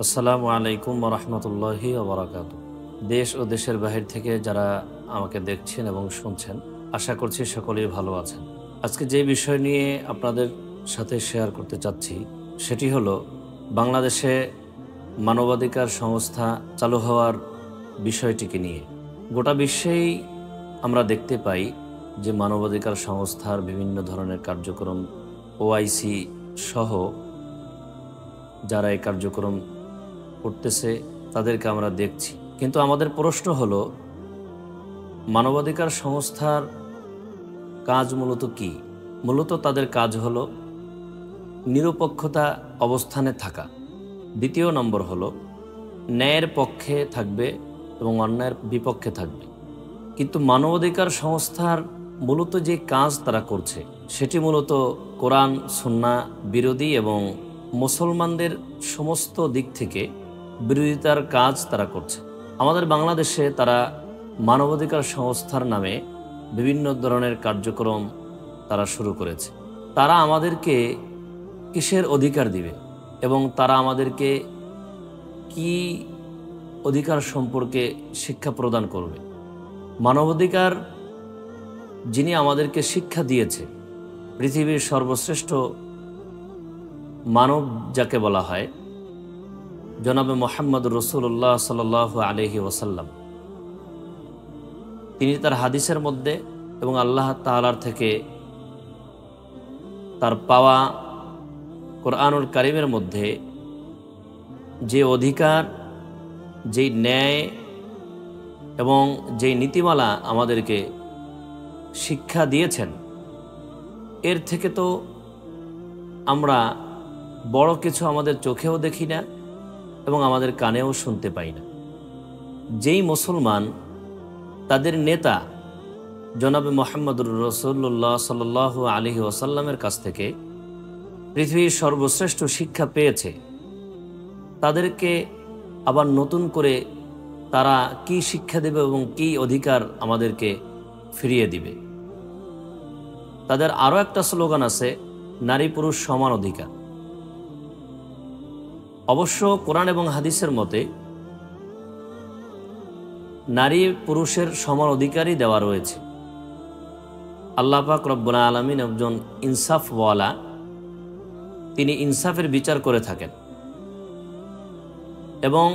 আসসালামু আলাইকুম ওয়া রাহমাতুল্লাহি ওয়া বারাকাতুহু। দেশ ও দেশের বাহির থেকে যারা আমাকে দেখছেন এবং শুনছেন, আশা করছি সকলেই ভালো আছেন। আজকে যে বিষয় নিয়ে আপনাদের সাথে শেয়ার করতে চাচ্ছি, সেটি হলো বাংলাদেশে মানবাধিকার সংস্থা চালু হওয়ার বিষয়টিকে নিয়ে। গোটা বিশ্বেই আমরা দেখতে পাই যে মানবাধিকার সংস্থার বিভিন্ন ধরনের কার্যক্রম, ওআইসি সহ যারা এই কার্যক্রম করতেছে তাদেরকে আমরা দেখছি। কিন্তু আমাদের প্রশ্ন হলো, মানবাধিকার সংস্থার কাজ মূলত কি? মূলত তাদের কাজ হলো নিরপেক্ষতা অবস্থানে থাকা। দ্বিতীয় নম্বর হলো ন্যায়ের পক্ষে থাকবে এবং অন্যায়ের বিপক্ষে থাকবে। কিন্তু মানবাধিকার সংস্থার মূলত যে কাজ তারা করছে সেটি মূলত কোরআন সুন্নাহ বিরোধী এবং মুসলমানদের সমস্ত দিক থেকে বিরোধিতার কাজ তারা করছে। আমাদের বাংলাদেশে তারা মানবাধিকার সংস্থার নামে বিভিন্ন ধরনের কার্যক্রম তারা শুরু করেছে। তারা আমাদেরকে কিসের অধিকার দিবে এবং তারা আমাদেরকে কি অধিকার সম্পর্কে শিক্ষা প্রদান করবে? মানবাধিকার যিনি আমাদেরকে শিক্ষা দিয়েছে, পৃথিবীর সর্বশ্রেষ্ঠ মানব যাকে বলা হয়, জনাবে মুহাম্মদুর রাসূলুল্লাহ সাল্লাল্লাহু আলাইহি ওয়াসাল্লাম, তিনি তার হাদিসের মধ্যে এবং আল্লাহ তাআলার থেকে তার পাওয়া কোরআনুল কারীমের মধ্যে যে অধিকার, যেই ন্যায় এবং যেই নীতিমালা আমাদেরকে শিক্ষা দিয়েছেন, এর থেকে তো আমরা বড় কিছু আমাদের চোখেও দেখি না এবং আমাদের কানেও শুনতে পাই না। যেই মুসলমান তাদের নেতা জনাবে মুহাম্মদুর রাসূলুল্লাহ সাল্লাল্লাহু আলাইহি ওয়াসাল্লামের কাছ থেকে পৃথিবীর সর্বশ্রেষ্ঠ শিক্ষা পেয়েছে, তাদেরকে আবার নতুন করে তারা কি শিক্ষা দেবে এবং কি অধিকার আমাদেরকে ফিরিয়ে দিবে? তাদের আরও একটা স্লোগান আছে, নারী পুরুষ সমান অধিকার। অবশ্য কোরআন এবং হাদিসের মতে নারী পুরুষের সমান অধিকারই দেওয়া রয়েছে। আল্লাহ পাক রব্বুল আলামিন একজন ইনসাফওয়ালা, তিনি ইনসাফের বিচার করে থাকেন এবং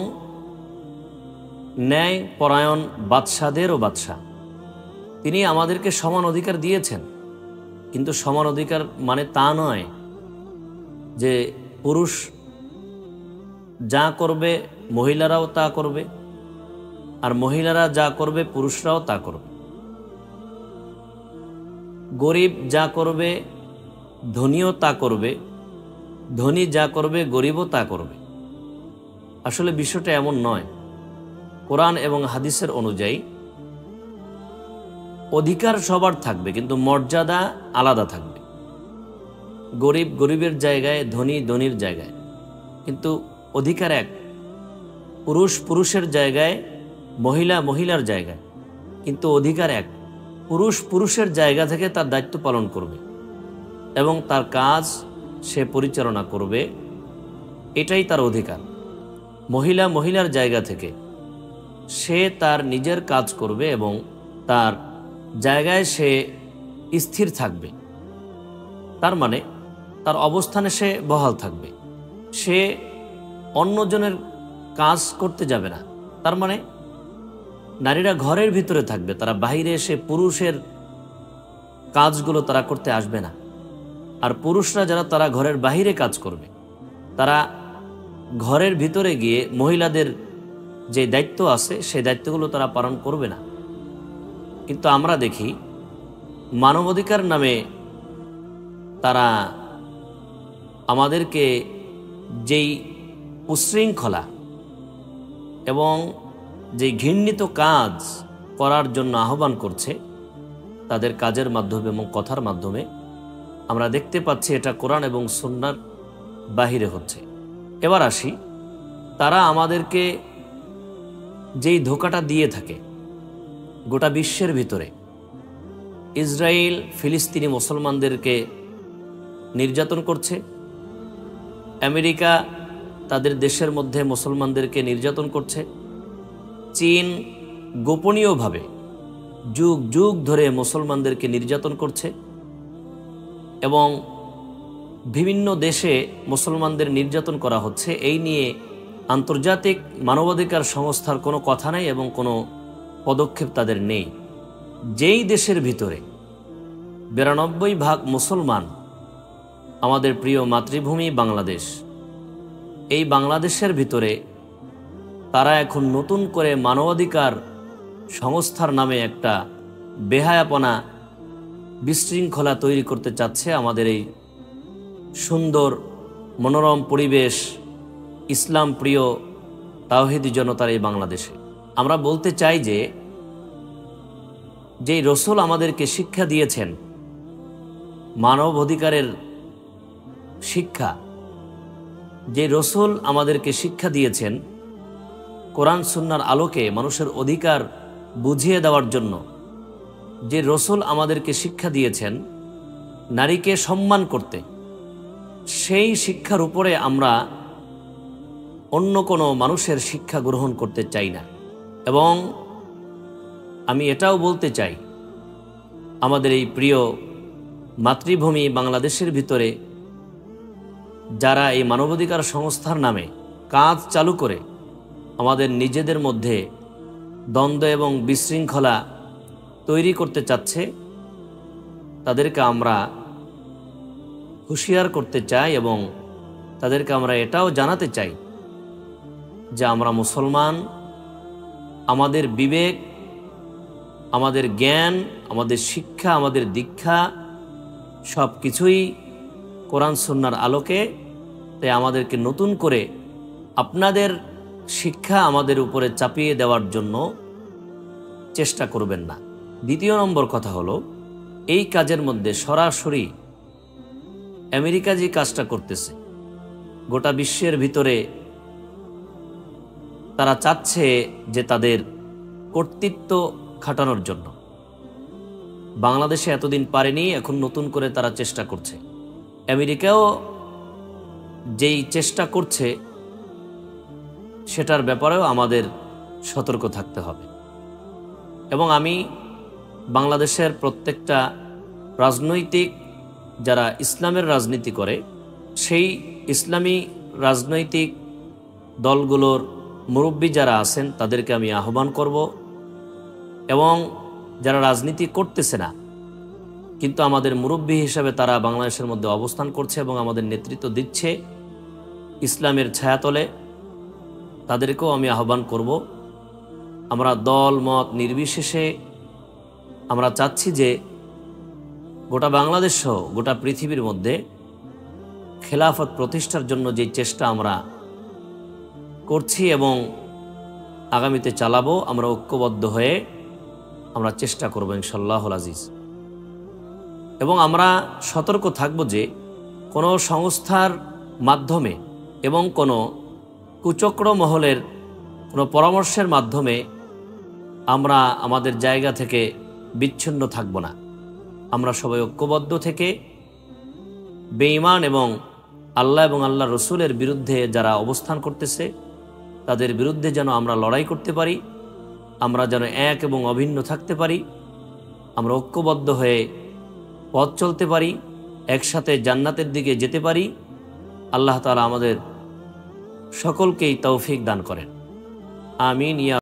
ন্যায় পরায়ণ বাদশাদেরও বাদশা। তিনি আমাদেরকে সমান অধিকার দিয়েছেন, কিন্তু সমান অধিকার মানে তা নয় যে পুরুষ যা করবে মহিলারাও তা করবে, আর মহিলারা যা করবে পুরুষরাও তা করবে। গরিব যা করবে ধনীও তা করবে, ধনী যা করবে গরিবও তা করবে। আসলে বিষয়টা এমন নয়। কোরআন এবং হাদিসের অনুযায়ী অধিকার সবার থাকবে, কিন্তু মর্যাদা আলাদা থাকবে। গরিব গরিবের জায়গায়, ধনী ধনীর জায়গায়, কিন্তু অধিকার এক। পুরুষ পুরুষের জায়গায়, মহিলা মহিলার জায়গায়, কিন্তু অধিকার এক। পুরুষ পুরুষের জায়গা থেকে তার দায়িত্ব পালন করবে এবং তার কাজ সে পরিচালনা করবে, এটাই তার অধিকার। মহিলা মহিলার জায়গা থেকে সে তার নিজের কাজ করবে এবং তার জায়গায় সে স্থির থাকবে। তার মানে তার অবস্থানে সে বহাল থাকবে, সে অন্যজনের কাজ করতে যাবে না। তার মানে নারীরা ঘরের ভিতরে থাকবে, তারা বাইরে এসে পুরুষের কাজগুলো তারা করতে আসবে না। আর পুরুষরা যারা তারা ঘরের বাইরে কাজ করবে, তারা ঘরের ভিতরে গিয়ে মহিলাদের যে দায়িত্ব আছে সেই দায়িত্বগুলো তারা পালন করবে না। কিন্তু আমরা দেখি মানবাধিকার নামে তারা আমাদেরকে যেই উচ্ছৃঙ্খলা এবং যে ঘৃণিত কাজ করার জন্য আহ্বান করছে, তাদের কাজের মাধ্যমে এবং কথার মাধ্যমে আমরা দেখতে পাচ্ছি এটা কোরআন এবং সুন্নাহর বাহিরে হচ্ছে। এবার আসি, তারা আমাদেরকে যেই ধোঁকাটা দিয়ে থাকে গোটা বিশ্বের ভিতরে, ইসরায়েল ফিলিস্তিনি মুসলমানদেরকে নির্যাতন করছে, আমেরিকা তাদের দেশের মধ্যে মুসলমানদেরকে নির্যাতন করছে। চীন গোপনীয়ভাবে যুগ যুগ ধরে মুসলমানদেরকে নির্যাতন করছে এবং বিভিন্ন দেশে মুসলমানদের নির্যাতন করা হচ্ছে। এই নিয়ে আন্তর্জাতিক মানবাধিকার সংস্থার কোনো কথা নেই এবং কোনো পদক্ষেপ তাদের নেই। যেই দেশের ভিতরে 92% মুসলমান, আমাদের প্রিয় মাতৃভূমি বাংলাদেশ, এই বাংলাদেশের ভিতরে তারা এখন নতুন করে মানবাধিকার সংস্থার নামে একটা বেহায়াপনা, বিশৃঙ্খলা তৈরি করতে চাচ্ছে আমাদের এই সুন্দর মনোরম পরিবেশ, ইসলাম প্রিয় তাওহীদি জনতার এই বাংলাদেশে। আমরা বলতে চাই যে যেই রসুল আমাদেরকে শিক্ষা দিয়েছেন, মানব অধিকারের শিক্ষা, যে রসুল আমাদেরকে শিক্ষা দিয়েছেন কোরআন সুন্নাহর আলোকে মানুষের অধিকার বুঝিয়ে দেওয়ার জন্য, যে রসুল আমাদেরকে শিক্ষা দিয়েছেন নারীকে সম্মান করতে, সেই শিক্ষার উপরে আমরা অন্য কোনো মানুষের শিক্ষা গ্রহণ করতে চাই না। এবং আমি এটাও বলতে চাই, আমাদের এই প্রিয় মাতৃভূমি বাংলাদেশের ভিতরে যারা এই মানবাধিকার সংস্থার নামে কাজ চালু করে আমাদের নিজেদের মধ্যে দ্বন্দ্ব এবং বিশৃঙ্খলা তৈরি করতে চাচ্ছে, তাদেরকে আমরা হুঁশিয়ার করতে চাই এবং তাদেরকে আমরা এটাও জানাতে চাই যে আমরা মুসলমান, আমাদের বিবেক, আমাদের জ্ঞান, আমাদের শিক্ষা, আমাদের দীক্ষা সব কিছুই কোরআন সুন্নাহর আলোকে। তাই আমাদেরকে নতুন করে আপনাদের শিক্ষা আমাদের উপরে চাপিয়ে দেওয়ার জন্য চেষ্টা করবেন না। দ্বিতীয় নম্বর কথা হলো, এই কাজের মধ্যে সরাসরি আমেরিকা যে কাজটা করতেছে গোটা বিশ্বের ভিতরে, তারা চাচ্ছে যে তাদের কর্তৃত্ব খাটানোর জন্য। বাংলাদেশে এতদিন পারেনি, এখন নতুন করে তারা চেষ্টা করছে। আমেরিকাও যেই চেষ্টা করছে সেটার ব্যাপারেও আমাদের সতর্ক থাকতে হবে। এবং আমি বাংলাদেশের প্রত্যেকটা রাজনৈতিক, যারা ইসলামের রাজনীতি করে, সেই ইসলামী রাজনৈতিক দলগুলোর মুরব্বী যারা আছেন তাদেরকে আমি আহ্বান করব, এবং যারা রাজনীতি করতেছে না কিন্তু আমাদের মুরব্বী হিসাবে তারা বাংলাদেশের মধ্যে অবস্থান করছে এবং আমাদের নেতৃত্ব দিচ্ছে ইসলামের ছায়াতলে, তাদেরকেও আমি আহ্বান করব। আমরা দল মত নির্বিশেষে আমরা চাচ্ছি যে গোটা বাংলাদেশ সহ গোটা পৃথিবীর মধ্যে খেলাফত প্রতিষ্ঠার জন্য যে চেষ্টা আমরা করছি এবং আগামীতে চালাবো, আমরা ঐক্যবদ্ধ হয়ে আমরা চেষ্টা করব ইনশাআল্লাহুল আজিজ। এবং আমরা সতর্ক থাকব যে কোনো সংস্থার মাধ্যমে এবং কোনো কুচক্র মহলের কোনো পরামর্শের মাধ্যমে আমরা আমাদের জায়গা থেকে বিচ্ছিন্ন থাকব না। আমরা সবাই ঐক্যবদ্ধ থেকে বেঈমান এবং আল্লাহ এবং আল্লাহ রসুলের বিরুদ্ধে যারা অবস্থান করতেছে তাদের বিরুদ্ধে যেন আমরা লড়াই করতে পারি, আমরা যেন এক এবং অভিন্ন থাকতে পারি, আমরা ঐক্যবদ্ধ হয়ে পথ চলতে পারি, একসাথে জান্নাতের দিকে যেতে পারি। আল্লাহ তাআলা আমাদের সকলকেই তৌফিক দান করেন। আমিন।